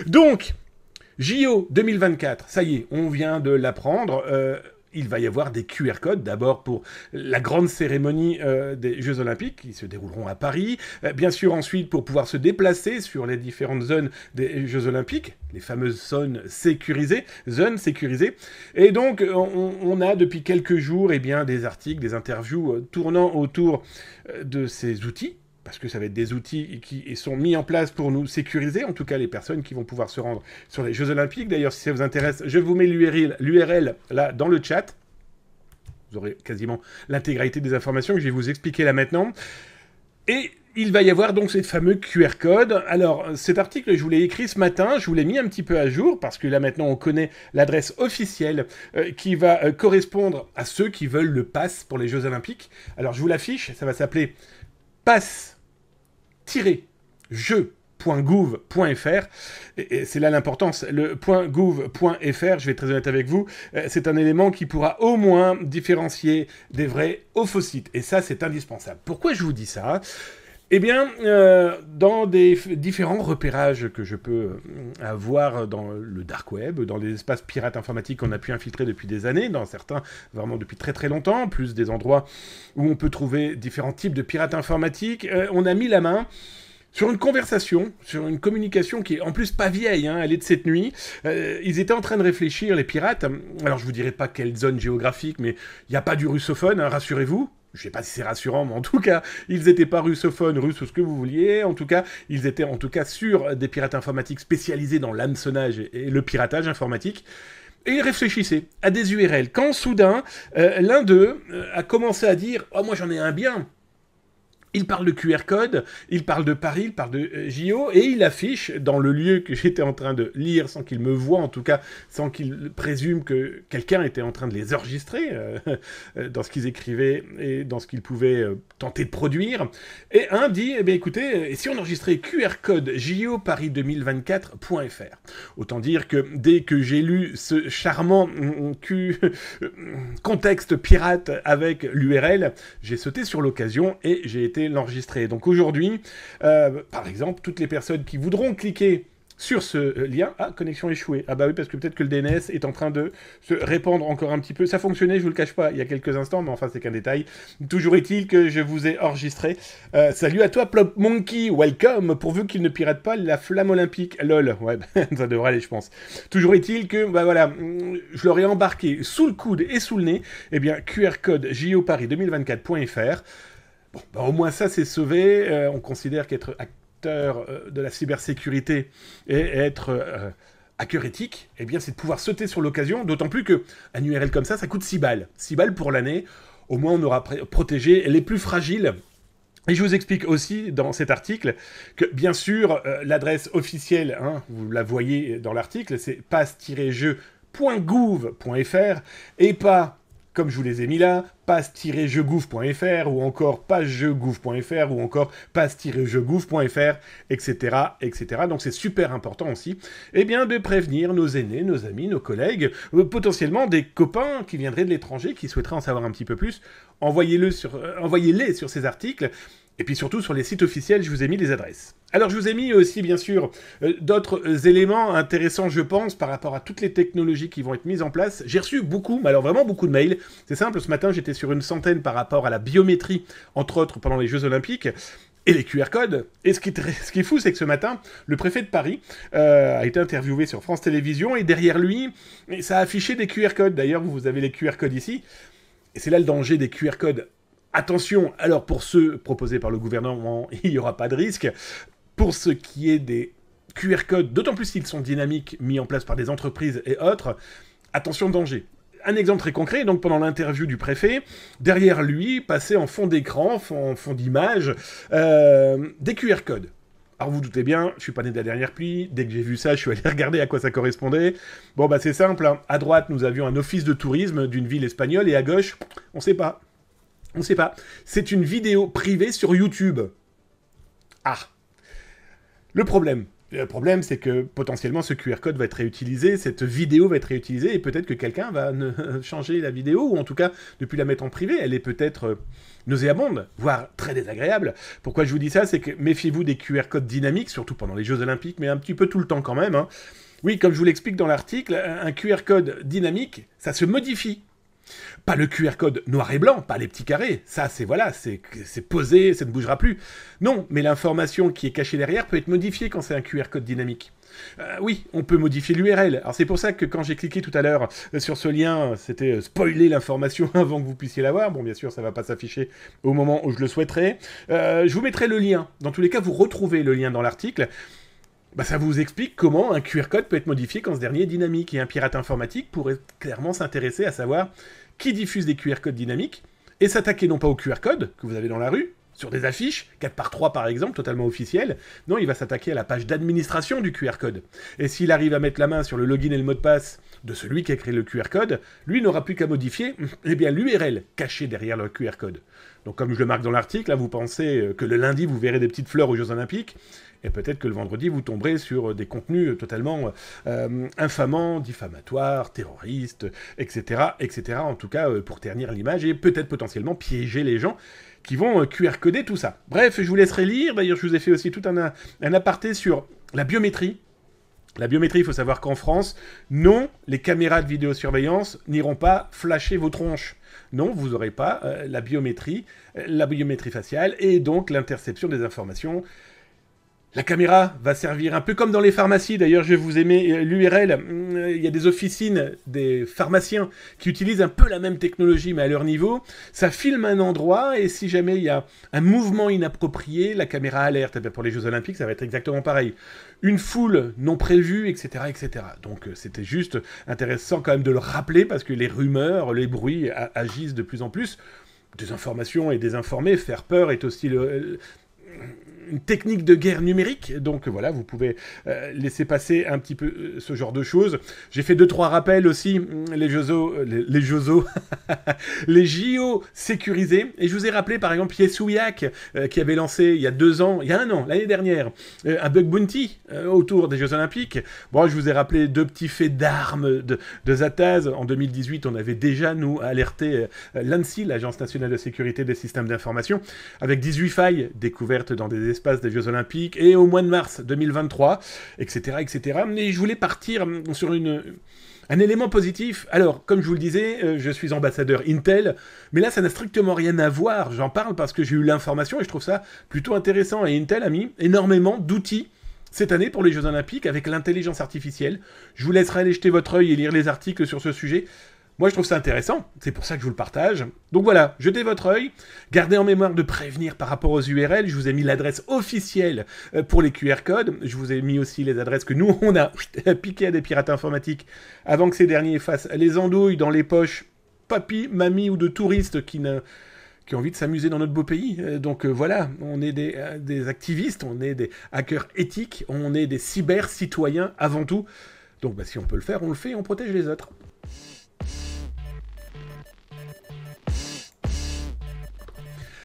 Donc, JO 2024, ça y est, on vient de l'apprendre. Il va y avoir des QR codes, d'abord pour la grande cérémonie des Jeux Olympiques qui se dérouleront à Paris. Bien sûr, ensuite, pour pouvoir se déplacer sur les différentes zones des Jeux Olympiques, les fameuses zones sécurisées. Et donc, on a depuis quelques jours des articles, des interviews tournant autour de ces outils. Parce que ça va être des outils qui sont mis en place pour nous sécuriser, en tout cas les personnes qui vont pouvoir se rendre sur les Jeux Olympiques. D'ailleurs, si ça vous intéresse, je vous mets l'URL là dans le chat. Vous aurez quasiment l'intégralité des informations que je vais vous expliquer là maintenant. Et il va y avoir donc ces fameux QR codes. Alors, cet article, je vous l'ai écrit ce matin, je vous l'ai mis un petit peu à jour, parce que là maintenant on connaît l'adresse officielle qui va correspondre à ceux qui veulent le pass pour les Jeux Olympiques. Alors, je vous l'affiche, ça va s'appeler pass-jeux.gouv.fr, et c'est là l'importance, le .gouv.fr, je vais être très honnête avec vous, c'est un élément qui pourra au moins différencier des vrais aux faux sites, et ça c'est indispensable. Pourquoi je vous dis ça ? Eh bien, dans des différents repérages que je peux avoir dans le dark web, dans les espaces pirates informatiques qu'on a pu infiltrer depuis des années, dans certains vraiment depuis très très longtemps, plus des endroits où on peut trouver différents types de pirates informatiques, on a mis la main sur une conversation, sur une communication qui est en plus pas vieille, hein, elle est de cette nuit. Ils étaient en train de réfléchir, les pirates. Alors je vous dirai pas quelle zone géographique, mais il n'y a pas du russophone, hein, rassurez-vous. Je sais pas si c'est rassurant, mais en tout cas, ils n'étaient pas russophones, russes ou ce que vous vouliez. En tout cas, ils étaient en tout cas sur des pirates informatiques spécialisés dans l'hameçonnage et le piratage informatique. Et ils réfléchissaient à des URL. Quand soudain, l'un d'eux a commencé à dire « Oh, moi j'en ai un bien !» Il parle de QR code, il parle de Paris, il parle de JO, et il affiche dans le lieu que j'étais en train de lire, sans qu'il me voie en tout cas, sans qu'il présume que quelqu'un était en train de les enregistrer dans ce qu'ils écrivaient et dans ce qu'ils pouvaient tenter de produire. Et un dit, eh bien écoutez, et si on enregistrait QR code JO Paris 2024.fr. Autant dire que dès que j'ai lu ce charmant contexte pirate avec l'URL, j'ai sauté sur l'occasion et j'ai été l'enregistrer. Donc aujourd'hui, par exemple, toutes les personnes qui voudront cliquer sur ce lien... Ah, connexion échouée. Ah bah oui, parce que peut-être que le DNS est en train de se répandre encore un petit peu. Ça fonctionnait, je vous le cache pas, il y a quelques instants, mais enfin, c'est qu'un détail. Toujours est-il que je vous ai enregistré. Salut à toi, Plop Monkey, welcome, pourvu qu'il ne pirate pas la flamme olympique. Lol, ouais, ça devrait aller, je pense. Toujours est-il que, bah voilà, je leur ai embarqué sous le coude et sous le nez, eh bien, QR code JOParis 2024.fr. Bon, bah au moins ça, c'est sauvé. On considère qu'être acteur de la cybersécurité et être hacker éthique, eh bien, c'est de pouvoir sauter sur l'occasion, d'autant plus qu'un URL comme ça coûte 6 balles. 6 balles pour l'année. Au moins, on aura protégé les plus fragiles. Et je vous explique aussi dans cet article que, bien sûr, l'adresse officielle, hein, vous la voyez dans l'article, c'est pass-jeux.gouv.fr et pas... comme je vous les ai mis là, pass-jeuxgouv.fr ou encore pagejeuxgouv.fr ou encore pass-jeuxgouv.fr, etc., etc. Donc c'est super important aussi, eh bien, de prévenir nos aînés, nos amis, nos collègues, potentiellement des copains qui viendraient de l'étranger, qui souhaiteraient en savoir un petit peu plus. Envoyez-les sur ces articles. Et puis surtout, sur les sites officiels, je vous ai mis les adresses. Alors, je vous ai mis aussi, bien sûr, d'autres éléments intéressants, je pense, par rapport à toutes les technologies qui vont être mises en place. J'ai reçu beaucoup, mais alors vraiment beaucoup de mails. C'est simple, ce matin, j'étais sur une centaine par rapport à la biométrie, entre autres, pendant les Jeux Olympiques. Et les QR codes. Et ce qui est fou, c'est que ce matin, le préfet de Paris a été interviewé sur France Télévisions, et derrière lui, ça a affiché des QR codes. D'ailleurs, vous avez les QR codes ici. Et c'est là le danger des QR codes. Attention, alors pour ceux proposés par le gouvernement, il n'y aura pas de risque. Pour ce qui est des QR codes, d'autant plus s'ils sont dynamiques, mis en place par des entreprises et autres, attention, danger. Un exemple très concret, donc pendant l'interview du préfet, derrière lui, passait en fond d'écran, en fond d'image, des QR codes. Alors vous doutez bien, je suis pas né de la dernière pluie, dès que j'ai vu ça, je suis allé regarder à quoi ça correspondait. Bon bah c'est simple, hein. À droite nous avions un office de tourisme d'une ville espagnole, et à gauche, on sait pas. On sait pas. C'est une vidéo privée sur YouTube. Ah. Le problème, Le problème, c'est que potentiellement ce QR code va être réutilisé, cette vidéo va être réutilisée, et peut-être que quelqu'un va changer la vidéo, ou en tout cas ne plus la mettre en privé. Elle est peut-être nauséabonde, voire très désagréable. Pourquoi je vous dis ça? C'est que méfiez-vous des QR codes dynamiques, surtout pendant les Jeux Olympiques, mais un petit peu tout le temps quand même, hein. Oui, comme je vous l'explique dans l'article, un QR code dynamique, ça se modifie. Pas le QR code noir et blanc, pas les petits carrés. Ça, c'est voilà, c'est posé, ça ne bougera plus. Non, mais l'information qui est cachée derrière peut être modifiée quand c'est un QR code dynamique. Oui, on peut modifier l'URL. Alors c'est pour ça que quand j'ai cliqué tout à l'heure sur ce lien, c'était spoiler l'information avant que vous puissiez la voir. Bon, bien sûr, ça ne va pas s'afficher au moment où je le souhaiterais. Je vous mettrai le lien. Dans tous les cas, vous retrouvez le lien dans l'article. Bah, ça vous explique comment un QR code peut être modifié quand ce dernier est dynamique. Et un pirate informatique pourrait clairement s'intéresser à savoir qui diffuse des QR codes dynamiques et s'attaquer non pas au QR code que vous avez dans la rue, sur des affiches, 4x3 par exemple, totalement officielles. Non, il va s'attaquer à la page d'administration du QR code. Et s'il arrive à mettre la main sur le login et le mot de passe de celui qui a créé le QR code, lui n'aura plus qu'à modifier l'URL cachée derrière le QR code. Donc comme je le marque dans l'article, là, vous pensez que le lundi vous verrez des petites fleurs aux Jeux Olympiques, et peut-être que le vendredi, vous tomberez sur des contenus totalement infamants, diffamatoires, terroristes, etc., etc., en tout cas pour ternir l'image et peut-être potentiellement piéger les gens qui vont QR-coder tout ça. Bref, je vous laisserai lire. D'ailleurs, je vous ai fait aussi tout un aparté sur la biométrie. La biométrie, il faut savoir qu'en France, non, les caméras de vidéosurveillance n'iront pas flasher vos tronches. Non, vous n'aurez pas la biométrie faciale, et donc l'interception des informations. La caméra va servir un peu comme dans les pharmacies. D'ailleurs, je vous ai mis l'URL. Il y a des officines, des pharmaciens qui utilisent un peu la même technologie, mais à leur niveau. Ça filme un endroit, et si jamais il y a un mouvement inapproprié, la caméra alerte. Et bien pour les Jeux Olympiques, ça va être exactement pareil. Une foule non prévue, etc., etc. Donc c'était juste intéressant quand même de le rappeler, parce que les rumeurs, les bruits agissent de plus en plus. Des informations et des informés, faire peur est aussi une technique de guerre numérique, donc voilà, vous pouvez laisser passer un petit peu ce genre de choses. J'ai fait 2-3 rappels aussi, les JO sécurisés, et je vous ai rappelé par exemple Yesouiak, qui avait lancé il y a 2 ans, il y a 1 an, l'année dernière, un bug bounty autour des Jeux Olympiques. Bon, je vous ai rappelé 2 petits faits d'armes de Zataz. En 2018, on avait déjà, nous, alerté l'ANSSI, l'Agence nationale de sécurité des systèmes d'information, avec 18 failles découvertes dans des espace des Jeux Olympiques, et au mois de mars 2023, etc., etc. Mais je voulais partir sur un élément positif. Alors, comme je vous le disais, je suis ambassadeur Intel, mais là, ça n'a strictement rien à voir. J'en parle parce que j'ai eu l'information, et je trouve ça plutôt intéressant, et Intel a mis énormément d'outils cette année pour les Jeux Olympiques avec l'intelligence artificielle. Je vous laisserai aller jeter votre œil et lire les articles sur ce sujet. Moi, je trouve ça intéressant, c'est pour ça que je vous le partage. Donc voilà, jetez votre œil, gardez en mémoire de prévenir par rapport aux URL. Je vous ai mis l'adresse officielle pour les QR codes. Je vous ai mis aussi les adresses que nous, on a piquées à des pirates informatiques avant que ces derniers fassent les andouilles dans les poches papy, mamie ou de touristes qui ont envie de s'amuser dans notre beau pays. Donc voilà, on est des activistes, on est des hackers éthiques, on est des cyber-citoyens avant tout. Donc si on peut le faire, on le fait et on protège les autres.